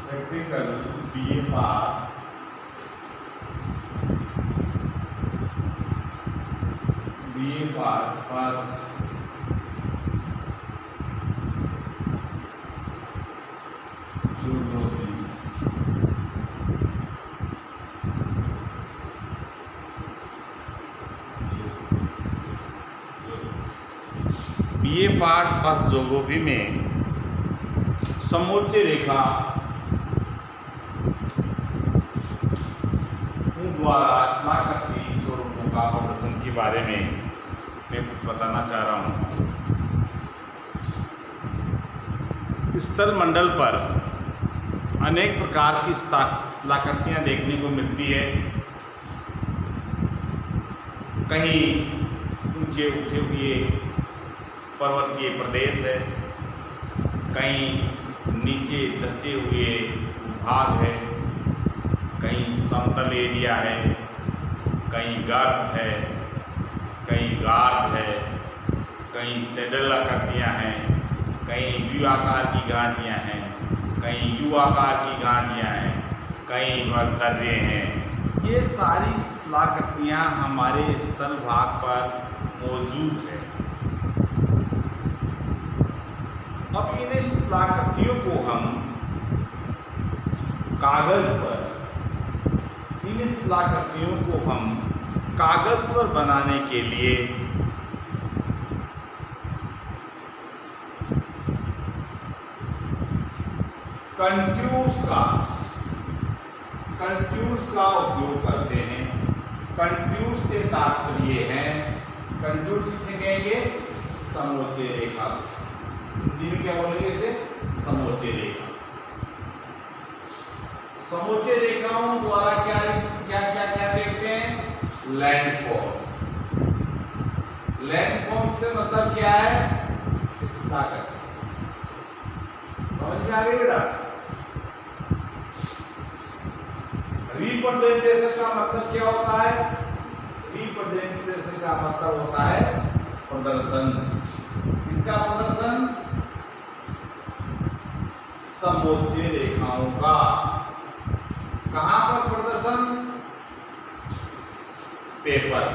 Practical BA part first BA part first geography में समोच्च रेखा द्वारा स्नातकीय स्वरूपों का प्रदर्शन के बारे में मैं कुछ बताना चाह रहा हूँ। स्थल मंडल पर अनेक प्रकार की स्थलाकृतियाँ देखने को मिलती है। कहीं ऊंचे उठे हुए पर्वतीय प्रदेश है, कहीं नीचे धंसे हुए भाग है, कहीं समतल एरिया है, कहीं गर्त है, कहीं गार्थ है, कहीं सैडल आकृतियाँ हैं, कहीं द्वि आकार की घाटियाँ हैं, कहीं यू आकार की घाटियाँ हैं, कहीं वर्तर्य हैं। ये सारी स्थलाकृतियाँ हमारे स्थल भाग पर मौजूद है। अब इन स्थलाकृतियों को हम कागज पर बनाने के लिए कंटूर्स का उपयोग करते हैं। कंटूर्स से तात्पर्य है, कंटूर्स किसे कहेंगे? समोच्च रेखा। हिंदी में क्या बोलेंगे इसे? समोच्च रेखा। समोच्च रेखाओं द्वारा क्या देखते हैं? लैंडफॉर्म्स। लैंडफॉर्म से मतलब क्या है? स्थलाकृति। समझ में आ गई बेटा? रिप्रेजेंटेशन का मतलब क्या होता है? रिप्रेजेंटेशन का मतलब होता है प्रदर्शन। किसका प्रदर्शन? समोच्च रेखाओं का। कहां पर प्रदर्शन? पेपर।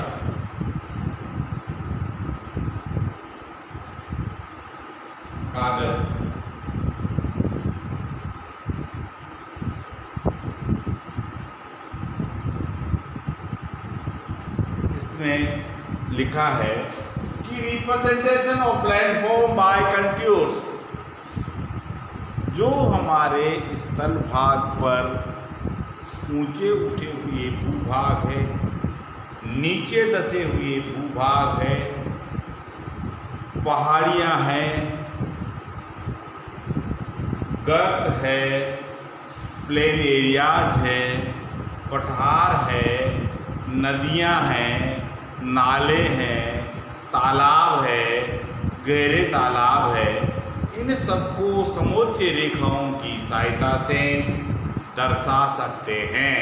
कागज। इसमें लिखा है कि representation of landform by contours, जो हमारे स्थल भाग पर ऊंचे उठे हुए भूभाग है, नीचे धंसे हुए भूभाग है, पहाड़ियाँ हैं, गर्त है, प्लेन एरियाज है, पठार है, नदियाँ हैं, नाले हैं, तालाब है, गहरे तालाब है, इन सबको समोच्च रेखाओं की सहायता से दर्शा सकते हैं।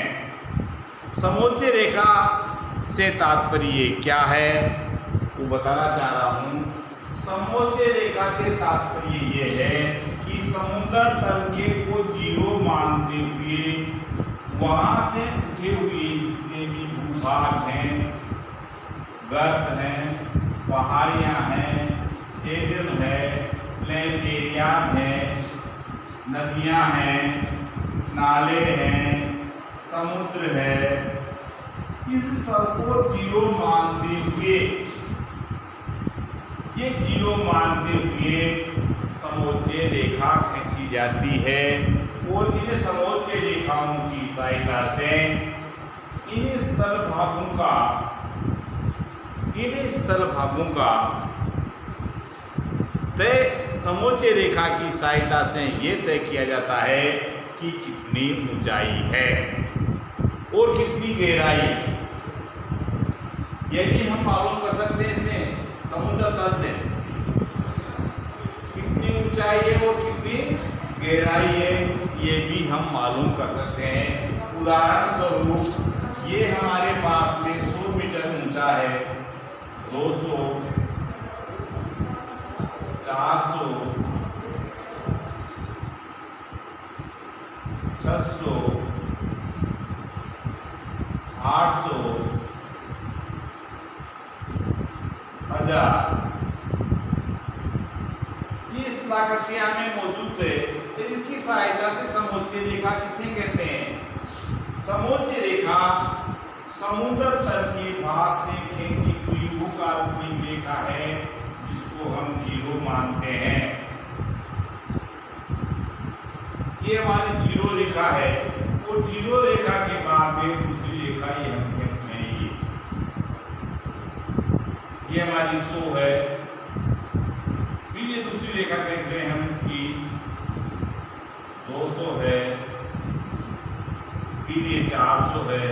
समोच्च रेखा से तात्पर्य क्या है वो बताना चाह रहा हूँ। समोच्च रेखा से तात्पर्य ये है कि समुद्र तल के को जीरो मानते हुए वहां से उठे हुए जितने भी भूभाग हैं, गर्त हैं, पहाड़ियाँ हैं, शेडल है, प्लेन एरियाज हैं, नदियाँ हैं, नाले हैं, समुद्र है, इस सबको जीरो मानते हुए, ये जीरो मानते हुए समोच्च रेखा खींची जाती है और इन समोच्च रेखाओं की सहायता से इन स्थल भागों का तय समोच्च रेखा की सहायता से ये तय किया जाता है कि कितनी ऊंचाई है और कितनी गहराई है। ये भी हम मालूम कर सकते हैं इसे समुद्र तल से कितनी ऊंचाई है और कितनी गहराई है, ये भी हम मालूम कर सकते हैं। उदाहरण स्वरूप ये हमारे पास में 100 मीटर ऊंचा है 200, 400, 600, 800, 1000 इस कक्षाएं में मौजूद है। इनकी सहायता से समोच्च रेखा किसे कहते हैं? समोच्च रेखा समुद्र तल के भाग से खींची हुई वो काल्पनिक रेखा है जिसको हम जीरो मानते हैं। ये हमारी जीरो रेखा है और जीरो रेखा के बाद में दूसरी रेखा ये हम खींच रहे हैं। ये हमारी 100 है, फिर ये दूसरी रेखा खींच रहे हैं हम इसकी 200 है, फिर ये 400 है,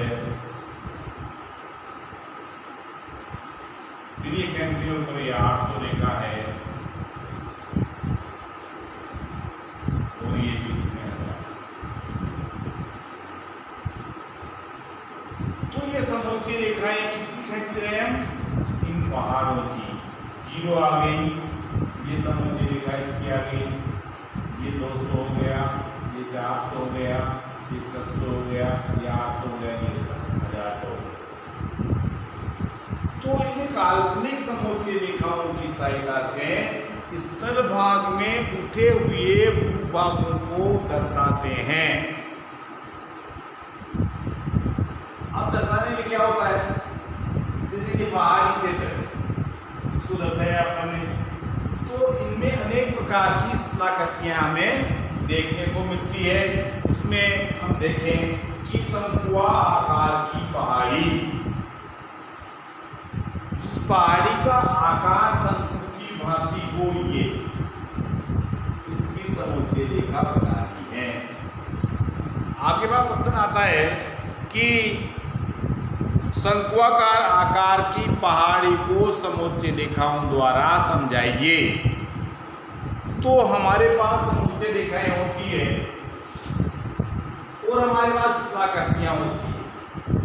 फिर ये केंद्रीय पर ये 800 रेखा है और ये बीच में 1000। तो ये समोच्च रेखाएं किसकी खींच रहे हैं हम? इन पहाड़ों की। जीरो आ गई, ये समोच्च रेखा इसकी आ गई, ये 200 हो गया, ये 400 हो गया, ये 600 हो गया, ये 800 हो गया, ये 1000 हो गया। तो इन काल्पनिक समोच्च रेखाओं की सहायता से स्थल भाग में उठे हुए भूभागों को दर्शाते हैं। अब दर्शाने में क्या होता है? जैसे कि पहाड़ी क्षेत्र इसको दर्शाया अपन ने, तो इनमें अनेक प्रकार की स्थलाकृतियां हमें देखने को मिलती है। उसमें हम देखें कि शंकुआ आकार की पहाड़ी, जिस पहाड़ी का आकार शंकु की भांति हो, ये इसकी समोच्च रेखा बनाती है। आपके पास प्रश्न आता है कि शंक्वाकार आकार की पहाड़ी को समोच्च रेखाओं द्वारा समझाइए। तो हमारे पास समोच्च रेखाएं होती है और हमारे पास स्थलाकृतियां होती है।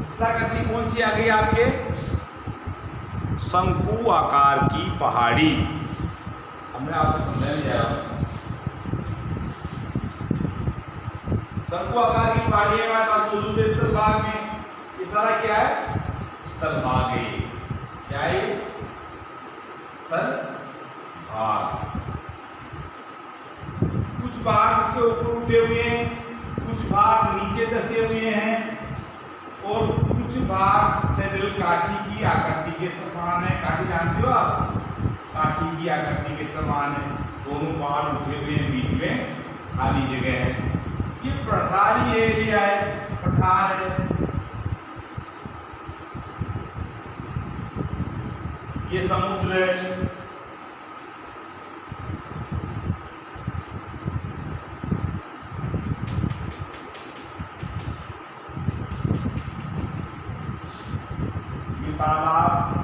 स्थलाकृति कौन सी आ गई आपके? शंकु आकार की पहाड़ी। अब मैं आपको समझाने जा रहा हूं। शंकु आकार की पहाड़ी हमारे पास मौजूद है स्थल भाग में। ये सारा क्या है? स्थल भाग है। क्या है? स्थल भाग। कुछ भाग इसके ऊपर उठे हुए हैं, कुछ भाग नीचे धसे हुए हैं और कुछ भाग सैडल काठी की आकृति के समान है। काठी जानते हो आप? काठी की आकृति के समान है। दोनों भाग उठे हुए हैं, बीच में खाली जगह है। ये पठारी एरिया है, पठार है। ये समुद्र है। ये तालाब,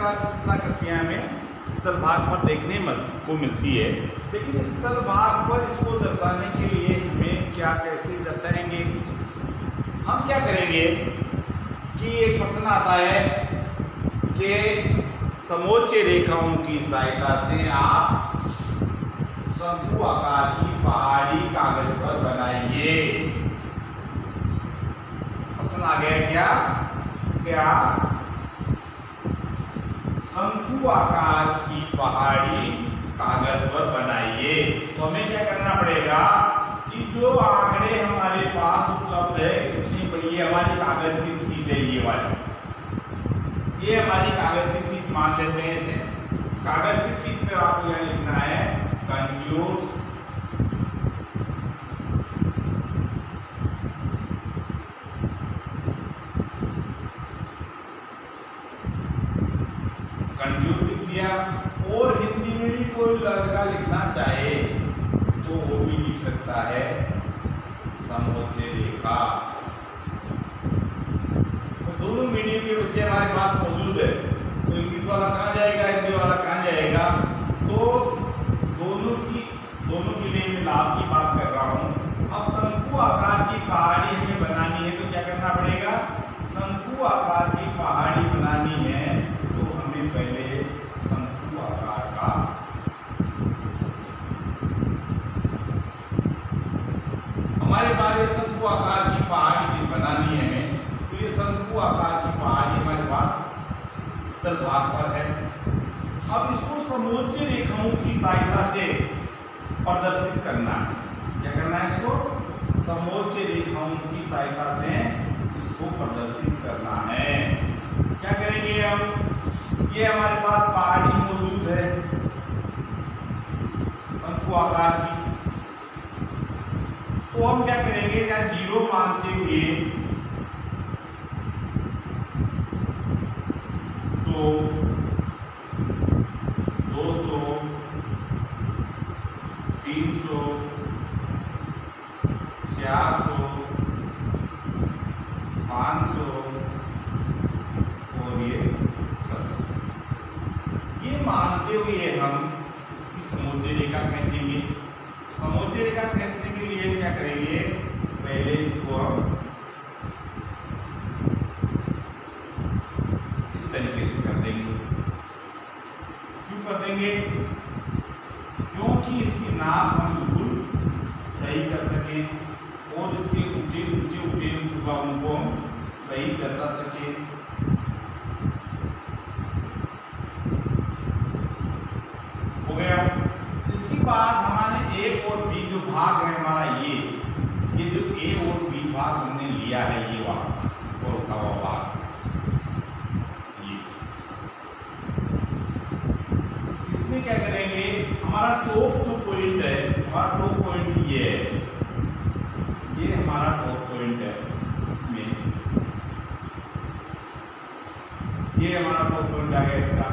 स्थलाकृतियां में स्थल भाग पर देखने को मिलती है। लेकिन स्थल भाग पर इसको दर्शाने के लिए हमें क्या, कैसे दर्शाएंगे? हम क्या करेंगे कि एक प्रश्न आता है कि समोच्च रेखाओं की सहायता से आप शंकु आकार की पहाड़ी कागज पर बनाइए। प्रश्न आ गया क्या? क्या शंकु आकार की पहाड़ी कागज पर बनाइए। तो हमें क्या करना पड़ेगा कि जो आंकड़े हमारे पास उपलब्ध है, कितनी बड़ी है हमारी कागज की शीट है, ये वाली, ये हमारी कागज की शीट मान लेते हैं इसे। कागज की शीट पे आपको यह लिखना है कंट्यूस कहलाता है समोच्च रेखा। तो दोनों मीडियम के बच्चे हमारे पास मौजूद है, तो इंग्लिश वाला कहाँ जाएगा, हिंदी वाला कहाँ जाएगा। तो दोनों के लिए मैं लाभ की बात कर रहा हूँ। अब शंकु आकार की पहाड़ी हमें बनानी है, तो क्या करना पड़ेगा, शंकु आकार की पहाड़ी बनानी है तो हमें पहले शंकु आकार का हमारे पास ये शंकु आकार की पहाड़ी बनानी है। तो ये शंकु आकार की पहाड़ी हमारे पास स्थल भाग पर है। अब इसको समोच्च रेखाओं की सहायता से प्रदर्शित करना है। क्या करना है, इसको समोच्च रेखाओं की सहायता से इसको प्रदर्शित करना है। क्या करेंगे हम, ये हमारे पास पहाड़ी मौजूद है शंकु आकार की, तो हम क्या करेंगे, या जीरो मानते हुए 100, 200, 300, 400, 500 और ये 600, ये मानते हुए हम इसकी समोच्च रेखा खींचेंगे। समोच्च रेखा खींचने के लिए क्या करेंगे, पहले इसको हम इस तरीके से कर देंगे। क्यों कर देंगे, क्योंकि इसकी नाप हम बिल्कुल सही कर सकें और इसके ऊंचे भागों को हम सही दर्शा सकें। हो गया। इसके बाद हमारे ए और बी जो भाग है हमारा, ये जो ए और बी भाग हमने लिया है, ये भाग और उठा हुआ भाग, ये इसमें क्या करेंगे, हमारा टॉप जो पॉइंट है, हमारा टॉप पॉइंट ये है, ये हमारा टॉप पॉइंट है। इसमें ये हमारा टॉप पॉइंट आ गया इसका।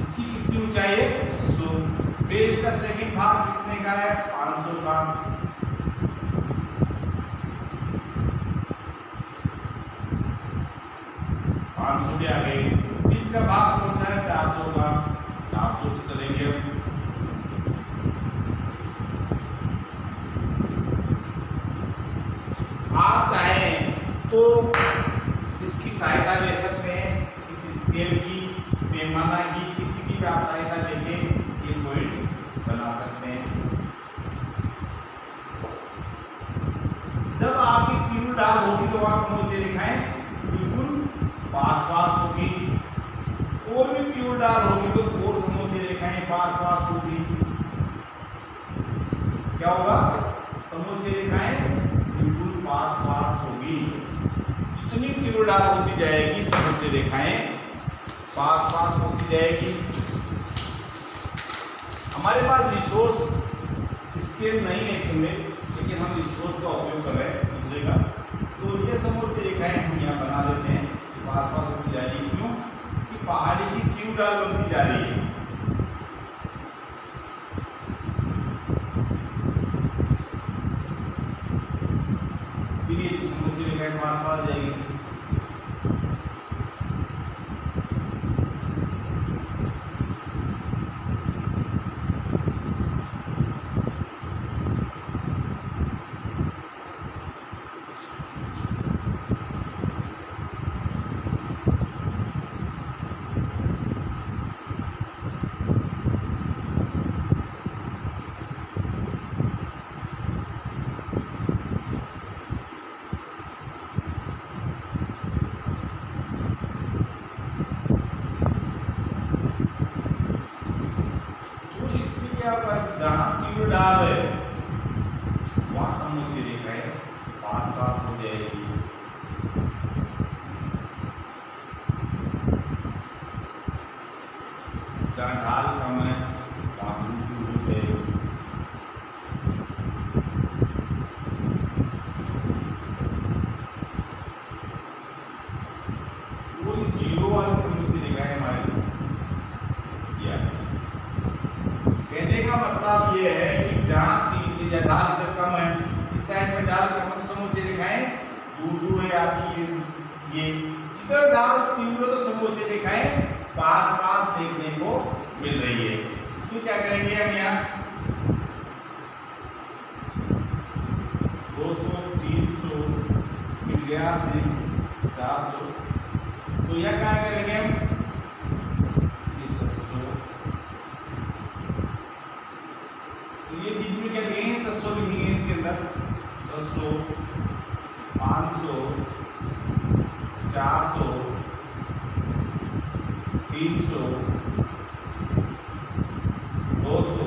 इसकी कितनी ऊंचाई है, 600। बेस का सेकंड भाग कितने का है, 500 का। भी आ गई। बीच का भाग कौन सा है, 400 का। 400 से चलेंगे आप चाहें तो इसकी सहायता ले सकते हैं, इस स्केल की, पैमाना की, किसी की भी आप सहायता लेके ये पॉइंट बना सकते हैं। जब आपकी तीव्र ढाल होगी तो वहां समोच्च रेखाएं बिल्कुल पास पास होगी, और भी तीव्र ढाल होगी तो और समोच्च रेखाएं पास पास होगी। क्या होगा, समोच्च रेखाएं बिल्कुल पास पास होगी। जितनी तीव्र ढाल होती जाएगी समोच्च रेखाएं पास पास होती जाएगी। हमारे पास रिसोर्स स्केल नहीं है इसमें, लेकिन हम रिसोर्स का उपयोग कर रहे हैं दूसरे का। तो ये समोच्च रेखाएं हम यहाँ बना देते हैं, पास पास होती जा रही है। क्यों कि पहाड़ी की तीव्र ढाल बनती जा रही है। समोच्च रेखाएं पास पास जाएगी। ढाल इधर कम है, इस साइड में ढाल कम है, तो समोच्च रेखाएं दूर दूर है आपकी। ये जिधर ढाल तीव्र तो समोच्च रेखाएं पास पास देखने को मिल रही है। इसमें क्या करेंगे हम यहाँ 200 300 मिल गया से 400, तो यह क्या करेंगे हम ये 600, तो ये बीच में क्या लिखेंगे 600 लिखेंगे इसके अंदर 600 500 400 300 200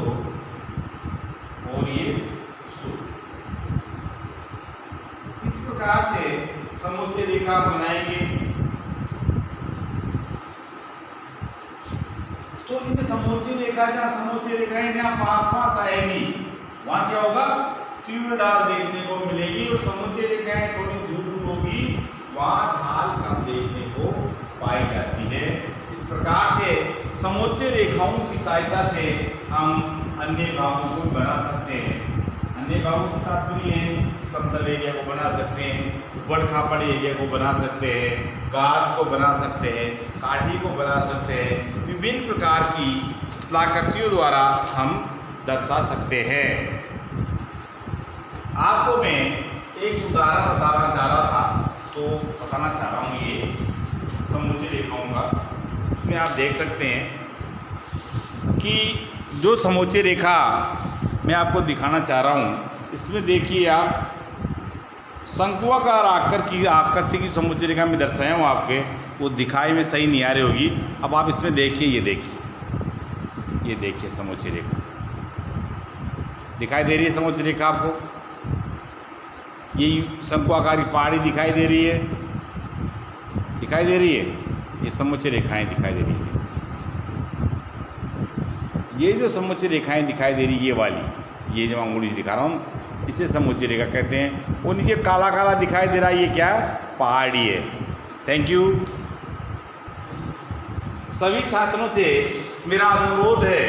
और ये 100। इस प्रकार से समोच्च रेखा बनाएंगे। तो इन समोच्च रेखा जहाँ समोच्च रेखाएं जहाँ पास पास आएगी वहां क्या होगा तीव्र ढाल देखने को मिलेगी, और समोच्च रेखाएं थोड़ी दूर दूर होगी वहां ढाल कम देखने को पाई जाती है। इस प्रकार से समोच्च रेखाओं की सहायता से हम अन्य भागों को बना सकते हैं। अन्य भागों से तात्पर्य है कि समतल एरिया को बना सकते हैं, ऊबड़ खाबड़ एरिया को बना सकते हैं, गार्थ को बना सकते हैं, काठी को बना सकते हैं। विभिन्न प्रकार की स्थलाकृतियों द्वारा हम दर्शा सकते हैं। आपको मैं एक उदाहरण बताना चाह रहा था, तो बताना चाह रहा हूँ ये समोच्च रेखाओं का। उसमें आप देख सकते हैं कि जो समोच्च रेखा मैं आपको दिखाना चाह रहा हूँ, इसमें देखिए आप शंक्वाकार आकृति की समोच्च रेखा में दर्शाया हूँ आपके, वो दिखाई में सही नहीं आ रही होगी। अब आप इसमें देखिए, ये देखिए समोच्च रेखा दिखाई दे रही है। समोच्च रेखा आपको ये शंक्वाकार की पहाड़ी दिखाई दे रही है, ये समोच्च रेखाएं दिखाई दे रही है। ये जो समोच्च रेखाएं दिखाई दे रही है, ये वाली, ये जो अंगुली दिखा रहा हूँ, इसे समोच्च रेखा कहते हैं। वो नीचे काला काला दिखाई दे रहा है, ये क्या है? पहाड़ी है। Thank you. सभी छात्रों से मेरा अनुरोध है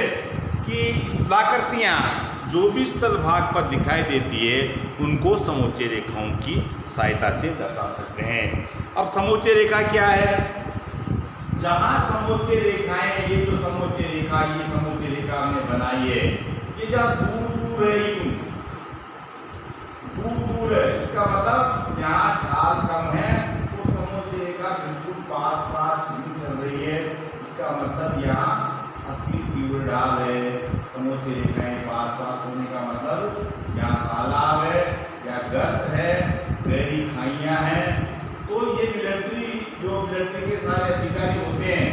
कि स्थलाकृतियाँ जो भी स्थल भाग पर दिखाई देती है उनको समोच्च रेखाओं की सहायता से दर्शा सकते हैं। अब समोच्च रेखा क्या है? जहाँ समोच्च रेखाएं, ये जो समोच्च रेखा, ये समोच्च रेखा हमने बनाई है, ये जहाँ दूर दूर है, यूं दूर दूर है, इसका मतलब यहाँ ढाल कम है, तो समोच्च रेखा बिल्कुल पास पास यूं चल रही है। इसका मतलब यहाँ अति तीव्र ढाल है। समोच्च रेखाएं पास पास होने का मतलब यहाँ तालाब है या गर्त है, गहरी खाइयाँ हैं। तो ये मिलिट्री के सारे अधिकारी होते हैं,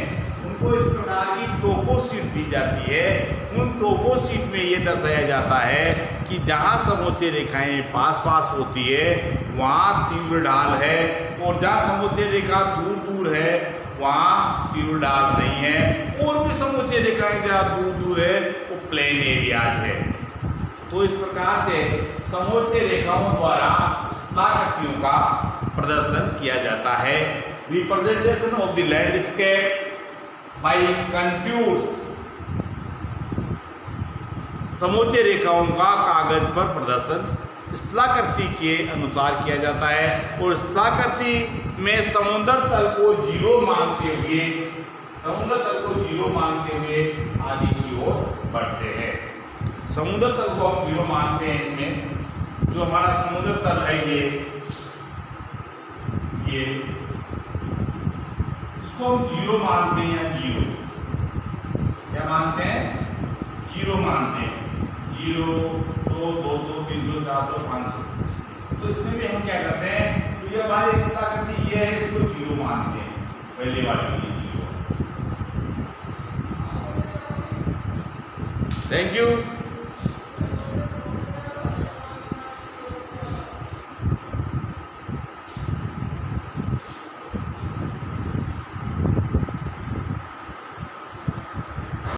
उनको इस प्रकार की टोपो शीट दी जाती है। उन टोपो शीट में ये दर्शाया जाता है कि जहाँ समोच्च रेखाएं पास पास होती है वहाँ तीव्र ढाल है, और जहाँ समोच्च रेखा दूर दूर है वहाँ तीव्र ढाल नहीं है। और भी समोच्च रेखाएं जहाँ दूर दूर है वो प्लेन एरियाज है। तो इस प्रकार से समोच्च रेखाओं द्वारा स्थलाकृतियों का प्रदर्शन किया जाता है। Representation of the landscape by contours, समोच्च रेखाओं का कागज पर प्रदर्शन स्थलाकृति के अनुसार किया जाता है। और स्थलाकृति में समुद्र तल को जीरो मानते हुए आगे की ओर बढ़ते हैं। समुद्र तल को हम जीरो मानते हैं। इसमें जो हमारा समुद्र तल है ये इसको हम जीरो मानते हैं, या जीरो क्या मानते हैं? जीरो मानते हैं। 0 100 200 300 400 500। तो इसमें भी हम क्या करते हैं, तो ये हमारी स्थलाकृति ये है, इसको जीरो मानते हैं, पहले वाले के लिए जीरो। Thank you.